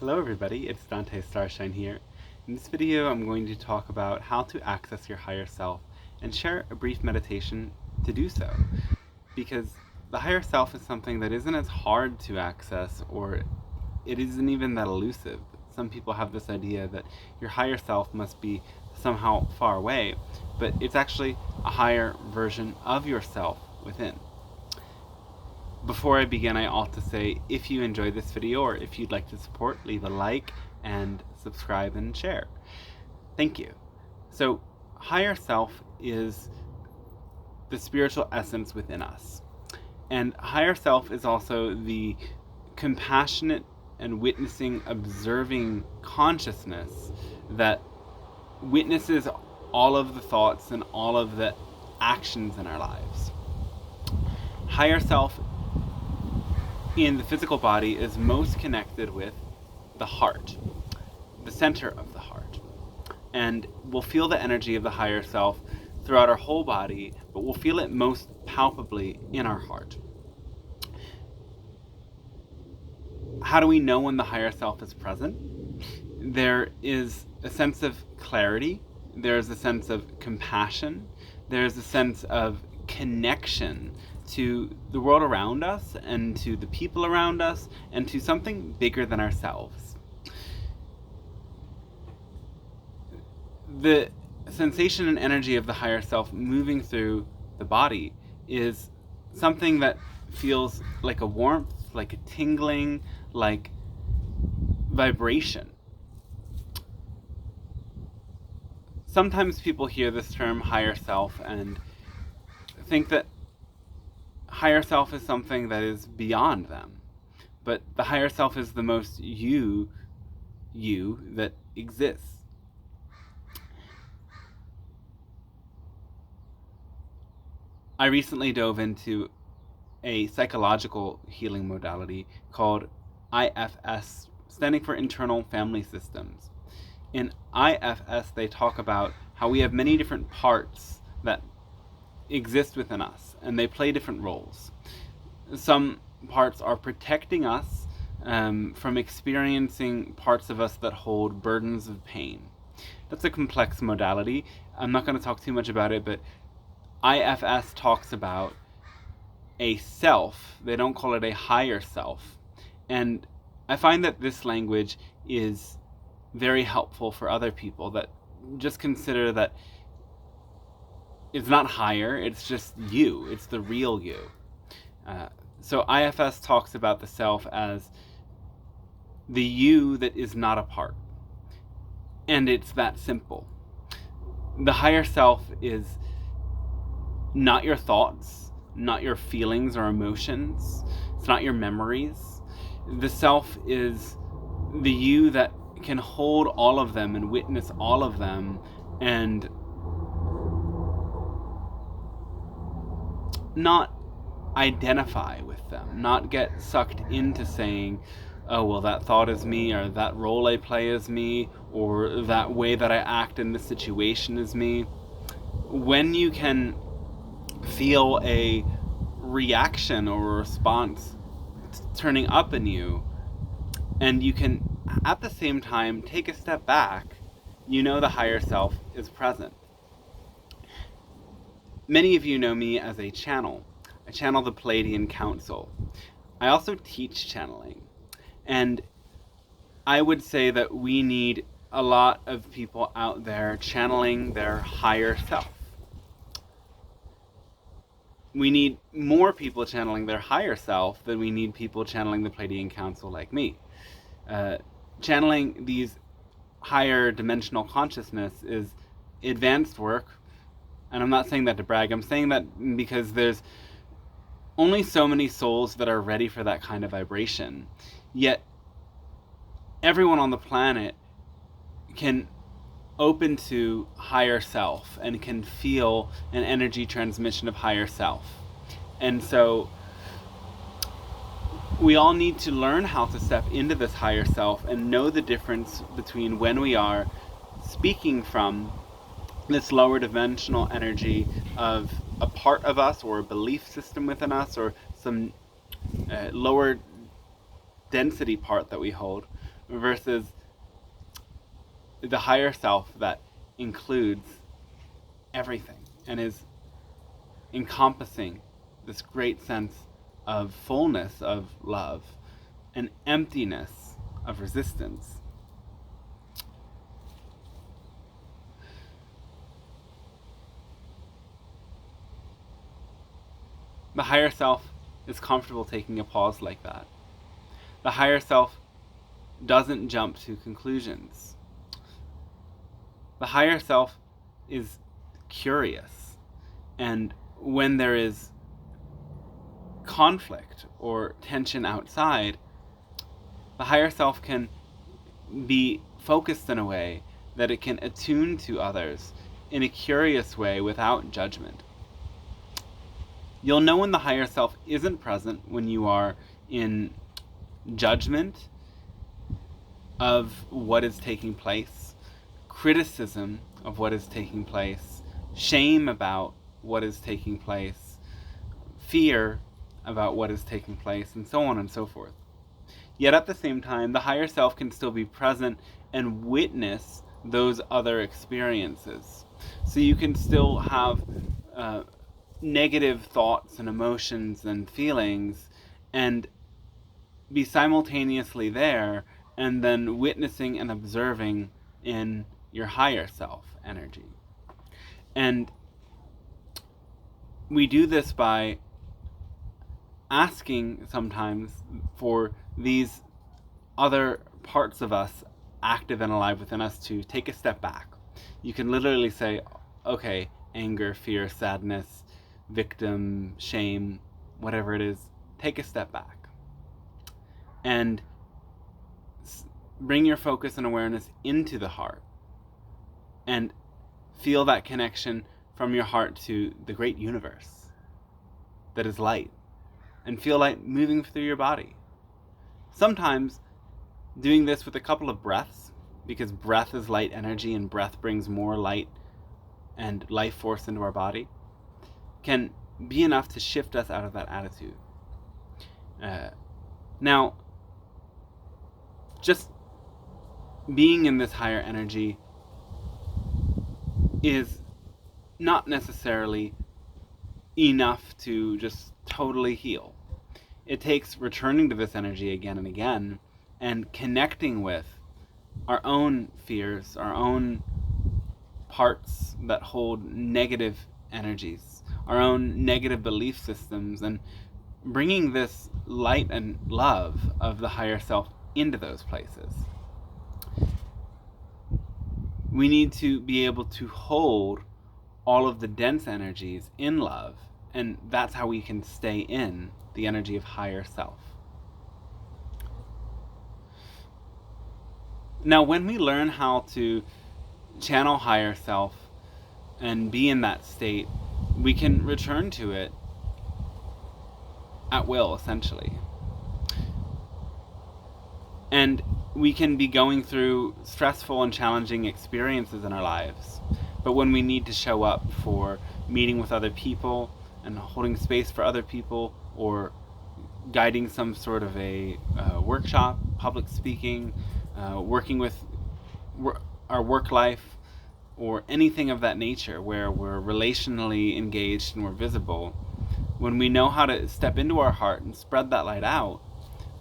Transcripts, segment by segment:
Hello everybody, it's Dante Starshine here. In this video I'm going to talk about how to access your higher self and share a brief meditation to do so. Because the higher self is something that isn't as hard to access, or it isn't even that elusive. Some people have this idea that your higher self must be somehow far away, but it's actually a higher version of yourself within. Before I begin, I ought to say, if you enjoyed this video or if you'd like to support, leave a like and subscribe and share. Thank you. So, higher self is the spiritual essence within us. And higher self is also the compassionate and witnessing, observing consciousness that witnesses all of the thoughts and all of the actions in our lives. Higher self in the physical body is most connected with the heart, the center of the heart. And we'll feel the energy of the higher self throughout our whole body, but we'll feel it most palpably in our heart. How do we know when the higher self is present? There is a sense of clarity, there's a sense of compassion, there's a sense of connection to the world around us and to the people around us and to something bigger than ourselves. The sensation and energy of the higher self moving through the body is something that feels like a warmth, like a tingling, like vibration. Sometimes people hear this term higher self and think that higher self is something that is beyond them. But the higher self is the most you that exists. I recently dove into a psychological healing modality called IFS, standing for Internal Family Systems. In IFS, they talk about how we have many different parts that exist within us, and they play different roles. Some parts are protecting us from experiencing parts of us that hold burdens of pain. That's a complex modality. I'm not going to talk too much about it, but IFS talks about a self. They don't call it a higher self. And I find that this language is very helpful for other people that just consider that it's not higher, it's just you. It's the real you. So IFS talks about the self as the you that is not a part. And it's that simple. The higher self is not your thoughts, not your feelings or emotions. It's not your memories. The self is the you that can hold all of them and witness all of them and not identify with them, not get sucked into saying, oh, well, that thought is me, or that role I play is me, or that way that I act in this situation is me. When you can feel a reaction or a response turning up in you, and you can at the same time take a step back, you know the higher self is present. Many of you know me as a channel. I channel the Pleiadian Council. I also teach channeling. And I would say that we need a lot of people out there channeling their higher self. We need more people channeling their higher self than we need people channeling the Pleiadian Council like me. Channeling these higher dimensional consciousness is advanced work. And I'm not saying that to brag. I'm saying that because there's only so many souls that are ready for that kind of vibration. Yet, everyone on the planet can open to higher self and can feel an energy transmission of higher self. And so, we all need to learn how to step into this higher self and know the difference between when we are speaking from this lower dimensional energy of a part of us or a belief system within us or some lower density part that we hold versus the higher self that includes everything and is encompassing this great sense of fullness of love and emptiness of resistance. The higher self is comfortable taking a pause like that. The higher self doesn't jump to conclusions. The higher self is curious, and when there is conflict or tension outside, the higher self can be focused in a way that it can attune to others in a curious way without judgment. You'll know when the higher self isn't present when you are in judgment of what is taking place, criticism of what is taking place, shame about what is taking place, fear about what is taking place, and so on and so forth. Yet at the same time, the higher self can still be present and witness those other experiences. So you can still have negative thoughts and emotions and feelings and be simultaneously there and then witnessing and observing in your higher self energy. And we do this by asking sometimes for these other parts of us active and alive within us to take a step back. You can literally say, okay, anger, fear, sadness, victim, shame, whatever it is, take a step back and bring your focus and awareness into the heart and feel that connection from your heart to the great universe that is light, and feel light moving through your body. Sometimes doing this with a couple of breaths, because breath is light energy and breath brings more light and life force into our body, can be enough to shift us out of that attitude. Now, just being in this higher energy is not necessarily enough to just totally heal. It takes returning to this energy again and again and connecting with our own fears, our own parts that hold negative energies, our own negative belief systems, and bringing this light and love of the higher self into those places. We need to be able to hold all of the dense energies in love, and that's how we can stay in the energy of higher self. Now, when we learn how to channel higher self and be in that state, we can return to it at will, essentially. And we can be going through stressful and challenging experiences in our lives, but when we need to show up for meeting with other people and holding space for other people, or guiding some sort of a workshop, public speaking, working with our work life, or anything of that nature where we're relationally engaged and we're visible, when we know how to step into our heart and spread that light out,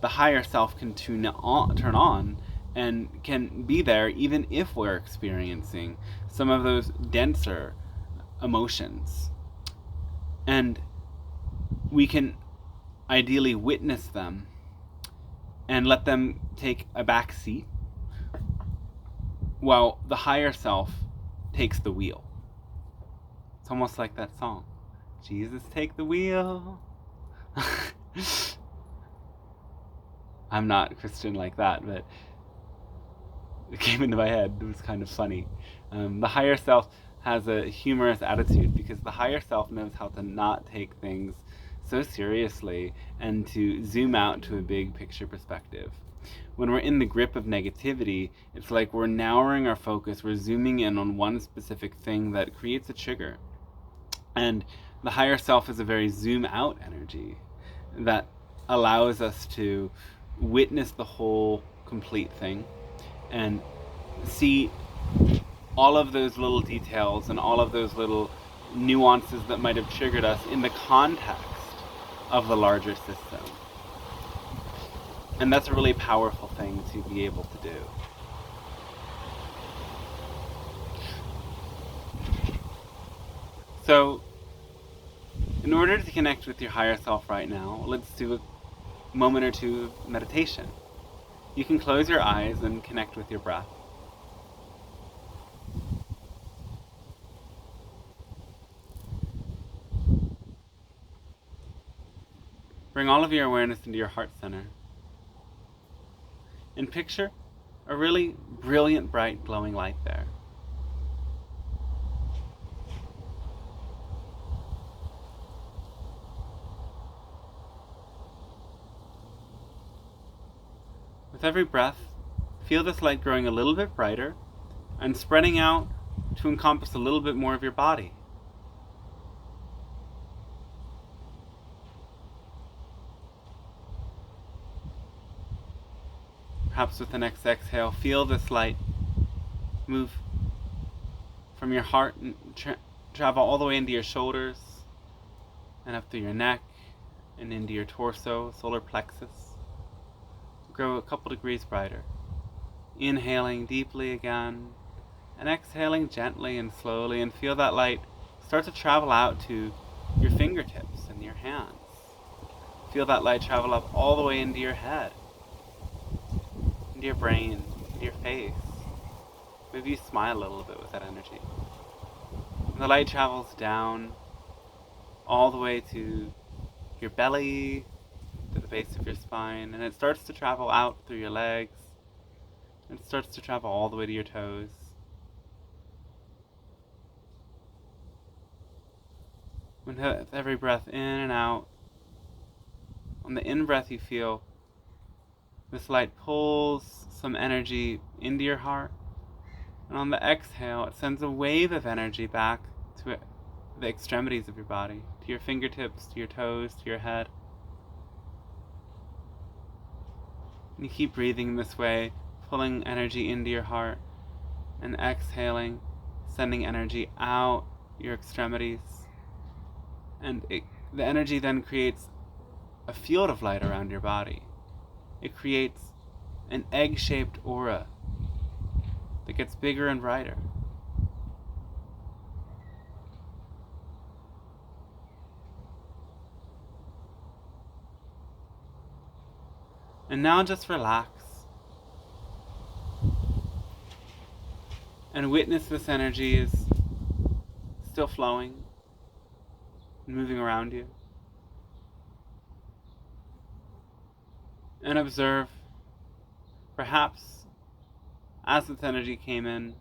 the higher self can turn on and can be there even if we're experiencing some of those denser emotions. And we can ideally witness them and let them take a back seat while the higher self takes the wheel. It's almost like that song, Jesus, take the wheel. I'm not Christian like that, but it came into my head. It was kind of funny. The higher self has a humorous attitude because the higher self knows how to not take things so seriously and to zoom out to a big picture perspective. When we're in the grip of negativity, it's like we're narrowing our focus, we're zooming in on one specific thing that creates a trigger. And the higher self is a very zoom out energy that allows us to witness the whole complete thing, and see all of those little details and all of those little nuances that might have triggered us in the context of the larger system. And that's a really powerful thing to be able to do. So, in order to connect with your higher self right now, let's do a moment or two of meditation. You can close your eyes and connect with your breath. Bring all of your awareness into your heart center. And picture a really brilliant, bright, glowing light there. With every breath, feel this light growing a little bit brighter and spreading out to encompass a little bit more of your body. Perhaps with the next exhale, feel this light move from your heart and travel all the way into your shoulders and up through your neck and into your torso, solar plexus. Grow a couple degrees brighter. Inhaling deeply again and exhaling gently and slowly, and feel that light start to travel out to your fingertips and your hands. Feel that light travel up all the way into your head, into your brain, into your face. Maybe you smile a little bit with that energy. And the light travels down all the way to your belly, to the base of your spine, and it starts to travel out through your legs. It starts to travel all the way to your toes. With every breath in and out, on the in-breath you feel this light pulls some energy into your heart, and on the exhale it sends a wave of energy back to the extremities of your body, to your fingertips, to your toes, to your head. And you keep breathing this way, pulling energy into your heart, and exhaling, sending energy out your extremities. And the energy then creates a field of light around your body. It creates an egg-shaped aura that gets bigger and brighter. And now just relax and witness this energy is still flowing and moving around you. And observe, perhaps as this energy came in,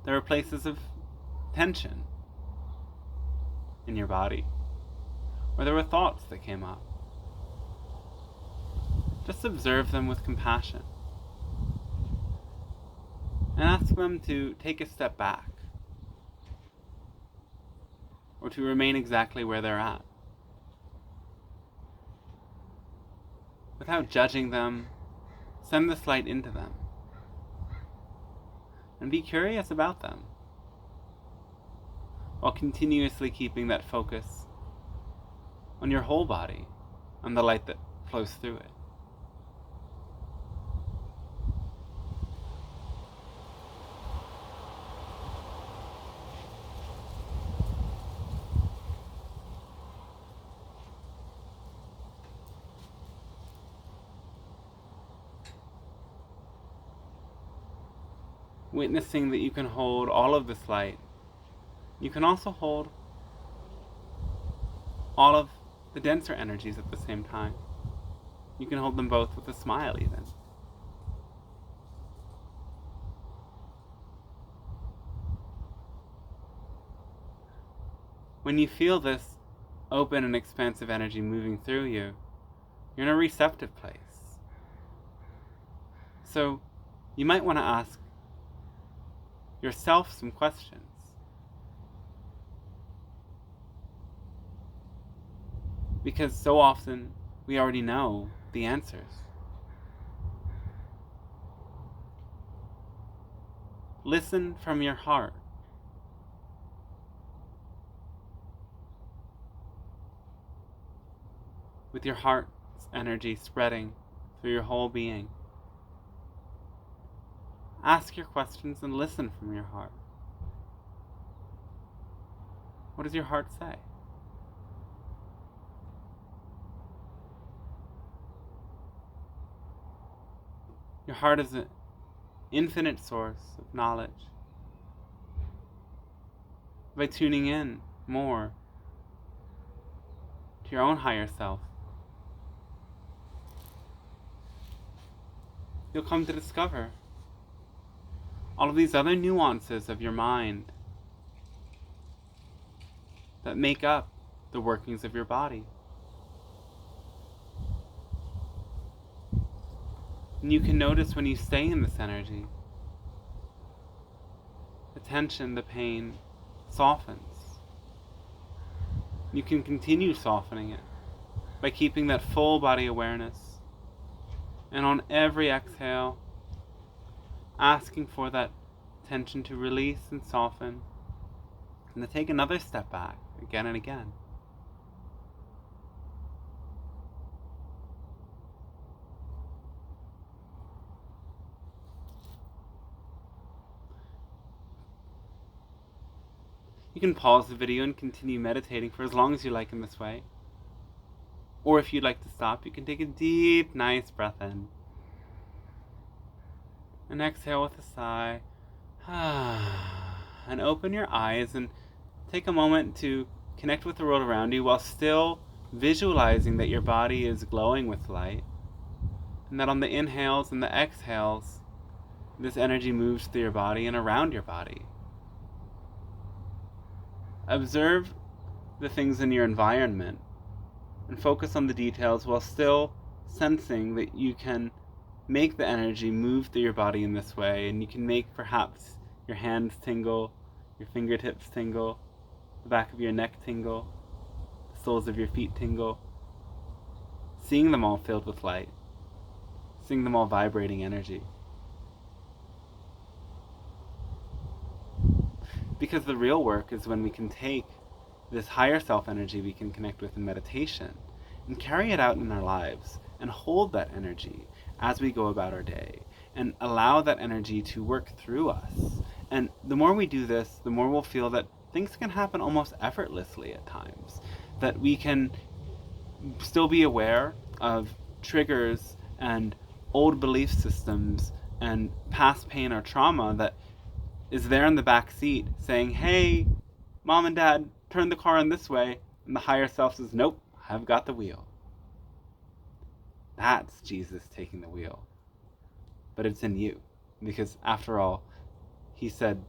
there were places of tension in your body, or there were thoughts that came up. Just observe them with compassion and ask them to take a step back, or to remain exactly where they're at. Without judging them, send this light into them. And be curious about them, while continuously keeping that focus on your whole body, on the light that flows through it. Witnessing that you can hold all of this light, you can also hold all of the denser energies at the same time. You can hold them both with a smile even. When you feel this open and expansive energy moving through you, you're in a receptive place. So you might want to ask yourself some questions. Because so often we already know the answers. Listen from your heart. With your heart's energy spreading through your whole being. Ask your questions and listen from your heart. What does your heart say? Your heart is an infinite source of knowledge. By tuning in more to your own higher self, you'll come to discover all of these other nuances of your mind that make up the workings of your body. And you can notice when you stay in this energy, the tension, the pain softens. You can continue softening it by keeping that full body awareness. And on every exhale, asking for that tension to release and soften, and to take another step back again and again. You can pause the video and continue meditating for as long as you like in this way. Or if you'd like to stop, you can take a deep, nice breath in. And exhale with a sigh. And open your eyes and take a moment to connect with the world around you while still visualizing that your body is glowing with light. And that on the inhales and the exhales, this energy moves through your body and around your body. Observe the things in your environment and focus on the details while still sensing that you can make the energy move through your body in this way, and you can make perhaps your hands tingle, your fingertips tingle, the back of your neck tingle, the soles of your feet tingle, seeing them all filled with light, seeing them all vibrating energy. Because the real work is when we can take this higher self energy we can connect with in meditation and carry it out in our lives and hold that energy as we go about our day and allow that energy to work through us. And the more we do this, the more we'll feel that things can happen almost effortlessly at times, that we can still be aware of triggers and old belief systems and past pain or trauma that is there in the back seat saying, hey, mom and dad, turn the car in this way. And the higher self says, nope, I've got the wheel. That's Jesus taking the wheel. But it's in you. Because after all, he said,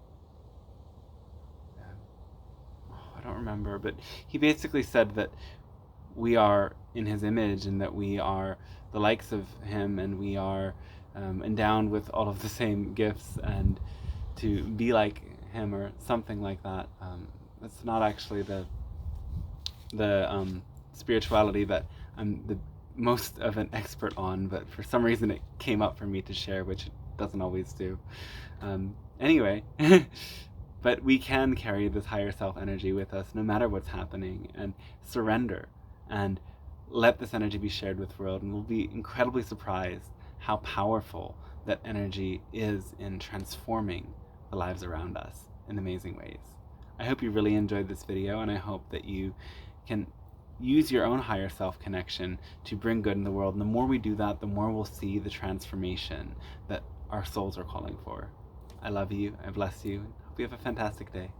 I don't remember, but he basically said that we are in his image and that we are the likes of him and we are endowed with all of the same gifts and to be like him or something like that. That's not actually the spirituality that I'm the most of an expert on, but for some reason it came up for me to share, which it doesn't always do. Anyway, but we can carry this higher self energy with us no matter what's happening and surrender and let this energy be shared with the world, and we'll be incredibly surprised how powerful that energy is in transforming the lives around us in amazing ways. I hope you really enjoyed this video, and I hope that you can use your own higher self connection to bring good in the world. And the more we do that, the more we'll see the transformation that our souls are calling for. I love you, I bless you, and hope you have a fantastic day.